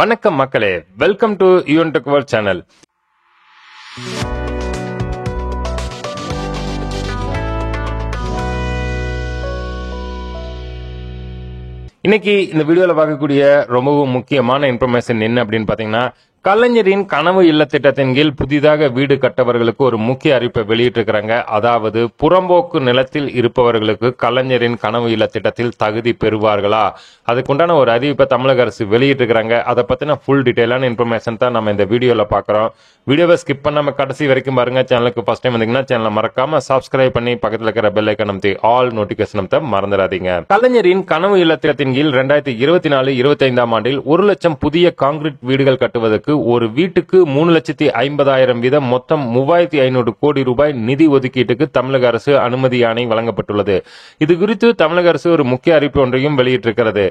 வணக்கம் மக்களே, welcome to Yuvan tech world channel. இன்னைக்கு இந்த வீடியோல பார்க்கக்கூடிய ரொம்பவும் முக்கியமான இன்ஃபர்மேஷன் என்ன அப்படின்னு பாத்தீங்கன்னா, கலைஞரின் கனவு இல்ல திட்டத்தின் கீழ் புதிதாக வீடு கட்டவர்களுக்கு ஒரு முக்கிய அறிவிப்பை வெளியிட்டிருக்கிறாங்க. அதாவது புறம்போக்கு நிலத்தில் இருப்பவர்களுக்கு கலைஞரின் கனவு இல்ல திட்டத்தில் தகுதி பெறுவார்களா, அதுக்குண்டான ஒரு அறிவிப்பை தமிழக அரசு வெளியிட்டிருக்கிறாங்க. அதை பத்தின ஃபுல் டீடைலான இன்ஃபர்மேஷன் தான் நம்ம இந்த வீடியோல பாக்குறோம். வீடியோவை ஸ்கிப் பண்ணாம கடைசி வரைக்கும் பாருங்க. சேனலுக்கு ஃபர்ஸ்ட் டைம் வந்தீங்கன்னா சேனலை மறக்காம சப்ஸ்கிரைப் பண்ணி பக்கத்தில் இருக்கிற பெல் ஐக்கன் அமைத்து ஆல் நோட்டிபிகேஷன் மறந்துடாதீங்க. கலைஞரின் கனவு இல்ல திட்டத்தின் கீழ் 2024-25 ஆண்டில் 1 லட்சம் புதிய கான்கிரீட் வீடுகள் கட்டுவதற்கு ஒரு வீட்டுக்கு 3,50,000 வீதம் மொத்தம் 3,500 கோடி ரூபாய் நிதி ஒதுக்கீட்டுக்கு தமிழக அரசு அனுமதி ஆணை வழங்கப்பட்டுள்ளது. இது குறித்து தமிழக அரசு ஒரு முக்கிய அறிவிப்பு ஒன்றையும் வெளியிட்டிருக்கிறது.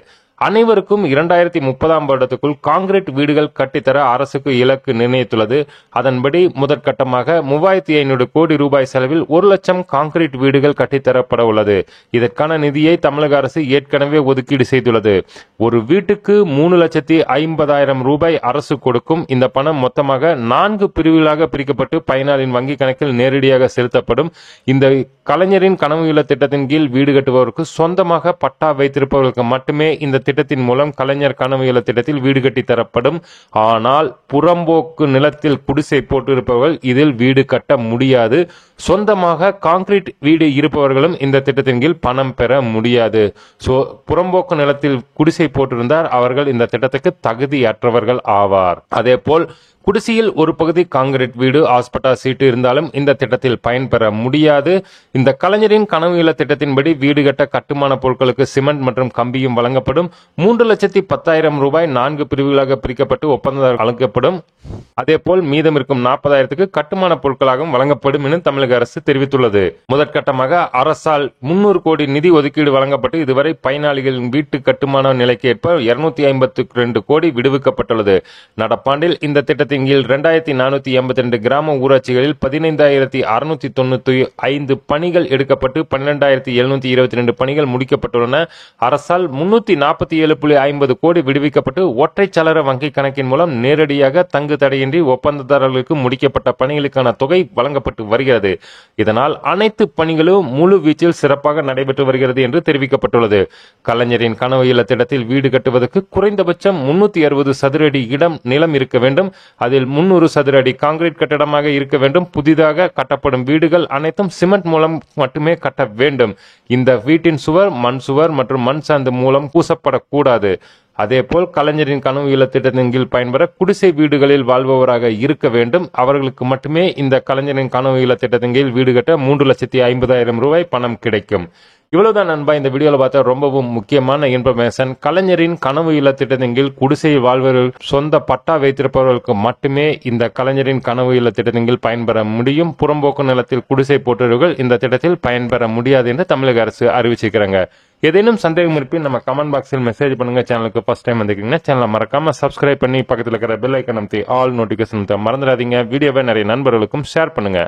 அனைவருக்கும் 2030 வருடத்துக்குள் கான்கிரீட் வீடுகள் கட்டித்தர அரசுக்கு இலக்கு நிர்ணயித்துள்ளது. அதன்படி முதற்கட்டமாக 3,500 கோடி ரூபாய் செலவில் 1 லட்சம் கான்கிரீட் வீடுகள் கட்டித்தரப்பட உள்ளது. இதற்கான நிதியை தமிழக அரசு ஏற்கனவே ஒதுக்கீடு செய்துள்ளது. ஒரு வீட்டுக்கு 3,50,000 ரூபாய் அரசு கொடுக்கும். இந்த பணம் மொத்தமாக 4 பிரிவுகளாக பிரிக்கப்பட்டு பயனாளியின் வங்கி கணக்கில் நேரடியாக செலுத்தப்படும். இந்த கலைஞரின் கனவு இல்ல திட்டத்தின் கீழ் வீடு கட்டுபவருக்கு சொந்தமாக பட்டா வைத்திருப்பவர்களுக்கு மட்டுமே இந்த திட்டத்தின் மூலம் கலைஞர் கனவு இல்ல திட்டத்தில் வீடு கட்டி தரப்படும். ஆனால் புறம்போக்கு நிலத்தில் குடிசை போட்டு இருப்பவர்கள் இதில் வீடு கட்ட முடியாது. சொந்தமாக கான்கிரீட் வீடு இருப்பவர்களும் இந்த திட்டத்தின் கீழ் பணம் பெற முடியாது. புறம்போக்கு நிலத்தில் குடிசை போட்டிருந்தார் அவர்கள் இந்த திட்டத்துக்கு தகுதியற்றவர்கள் ஆவார். அதேபோல் குடிசையில் ஒரு பகுதி கான்கிரீட் வீடு ஹாஸ்பிட்டா சீட்டு இருந்தாலும் இந்த திட்டத்தில் பயன்பெற முடியாது. இந்த கலைஞரின் கனவு இல்ல திட்டத்தின்படி வீடு கட்ட கட்டுமான பொருட்களுக்கு சிமெண்ட் மற்றும் கம்பியும் வழங்கப்படும். 3,10,000 ரூபாய் 4 பிரிவுகளாக பிரிக்கப்பட்டு ஒப்பந்தம் வழங்கப்படும். அதேபோல் மீதம் இருக்கும் 40,000க்கு கட்டுமான பொருட்களாகவும் வழங்கப்படும் என தமிழக அரசு தெரிவித்துள்ளது. முதற்கட்டமாக அரசால் 300 கோடி நிதி ஒதுக்கீடு வழங்கப்பட்டு இதுவரை பயனாளிகளின் வீட்டு கட்டுமான நிலைக்கு ஏற்ப 252 கோடி விடுவிக்கப்பட்டுள்ளது. நடப்பாண்டில் இந்த திட்டத்தின் கீழ் 2,482 கிராம ஊராட்சிகளில் 15,695 பணிகள் எடுக்கப்பட்டு 12,722 பணிகள் முடிக்கப்பட்டுள்ளன. அரசால் 347.50 கோடி விடுவிக்கப்பட்டு ஒற்றைச்சாளர வங்கி கணக்கின் மூலம் நேரடியாக தங்கு தடையின்றி ஒப்பந்ததாரர்களுக்கு முடிக்கப்பட்ட பணிகளுக்கான தொகை வழங்கப்பட்டு வருகிறது. இதனால் அனைத்து பணிகளும் முழு வீச்சில் சிறப்பாக நடைபெற்று வருகிறது என்று தெரிவிக்கப்பட்டுள்ளது. கலைஞரின் கனவு இல்ல திட்டத்தில் வீடு கட்டுவதற்கு குறைந்தபட்சம் 360 சதுர அடி நிலம் இருக்க வேண்டும். அதில் 300 சதுர அடி கான்கிரீட் கட்டடமாக இருக்க வேண்டும். புதிதாக கட்டப்படும் வீடுகள் அனைத்தும் சிமெண்ட் மூலம் மட்டுமே கட்ட வேண்டும். இந்த வீட்டின் சுவர் மண் சுவர் மற்றும் மண் சாந்து மூலம் பூசப்படக்கூடாது. அதேபோல் கலைஞரின் கனவு இல்ல திட்டத்தின் கீழ் பயன்பெற குடிசை வீடுகளில் வாழ்பவராக இருக்க வேண்டும். அவர்களுக்கு மட்டுமே இந்த கலைஞரின் கனவு இல்ல திட்டத்தின் கீழ் வீடு கட்ட 3,50,000 ரூபாய் பணம் கிடைக்கும். இவ்வளவுதான் நண்பா, இந்த வீடியோல பார்த்தா ரொம்பவும் முக்கியமான இன்ஃபர்மேஷன். கலைஞரின் கனவு இல்ல திட்டத்தின் கீழ் குடிசையில் வாழ்வர்கள் சொந்த பட்டா வைத்திருப்பவர்களுக்கு மட்டுமே இந்த கலைஞரின் கனவு இல்ல திட்டத்தின் கீழ் பயன்பெற முடியும். புறம்போக்கு நிலத்தில் குடிசை போட்டவர்கள் இந்த திட்டத்தில் பயன்பெற முடியாது என்று தமிழக அரசு அறிவிச்சிருக்கிறாங்க. ஏதேனும் சந்தேகம் இருப்பின் நம்ம கமெண்ட் பாக்ஸில் மெசேஜ் பண்ணுங்க. சேனலுக்கு ஃபர்ஸ்ட் டைம் வந்திருக்கீங்கன்னா சேனலை மறக்காம சப்ஸ்கிரைப் பண்ணி பக்கத்தில் இருக்கிற பெல் ஐக்கன் அமைத்து ஆல் நோட்டிபிகேஷன் மறந்துடாதீங்க. வீடியோவை நிறைய நண்பர்களுக்கும் ஷேர் பண்ணுங்க.